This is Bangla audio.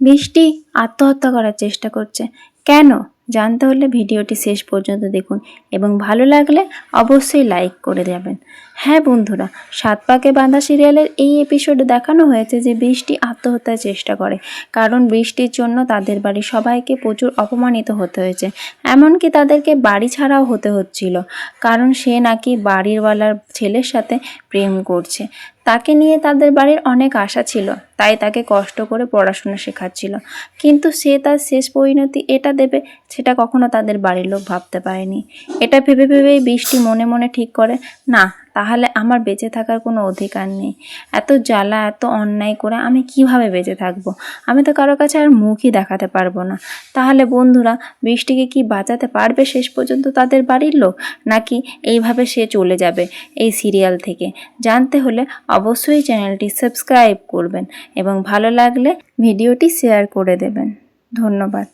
বৃষ্টি আত্মহত্যা করার চেষ্টা করছে। কেন জানতে হলে ভিডিওটি শেষ পর্যন্ত দেখুন এবং ভালো লাগলে অবশ্যই লাইক করে দেবেন। হ্যাঁ বন্ধুরা, সাত পাকে বাঁধা সিরিয়ালের এই এপিসোডে দেখানো হয়েছে যে বৃষ্টি আত্মহত্যার চেষ্টা করে, কারণ বৃষ্টির জন্য তাদের বাড়ির সবাইকে প্রচুর অপমানিত হতে হয়েছে। এমনকি তাদেরকে বাড়ি ছাড়াও হতে হচ্ছিল, কারণ সে নাকি বাড়িওয়ালার ছেলের সাথে প্রেম করছে। তাকে নিয়ে তাদের বাড়ির অনেক আশা ছিল, তাই তাকে কষ্ট করে পড়াশোনা শেখাচ্ছিল। কিন্তু সে তার শেষ পরিণতি এটা দেবে সেটা কখনো তাদের বাড়ির লোক ভাবতে পারেনি। এটা ভেবে ভেবেই বৃষ্টি মনে মনে ঠিক করে, না তাহলে আমার বেঁচে থাকার কোনো অধিকার নেই। এত জ্বালা এত অন্যায় করে আমি কিভাবে বেঁচে থাকবো? আমি তো কারো কাছে আর মুখই দেখাতে পারবো না। তাহলে বন্ধুরা, বৃষ্টিকে কি বাঁচাতে পারবে শেষ পর্যন্ত তাদের বাড়ির লোক, নাকি এইভাবে সে চলে যাবে এই সিরিয়াল থেকে? জানতে হলে অবশ্যই চ্যানেলটি সাবস্ক্রাইব করবেন এবং ভালো লাগলে ভিডিওটি শেয়ার করে দেবেন। ধন্যবাদ।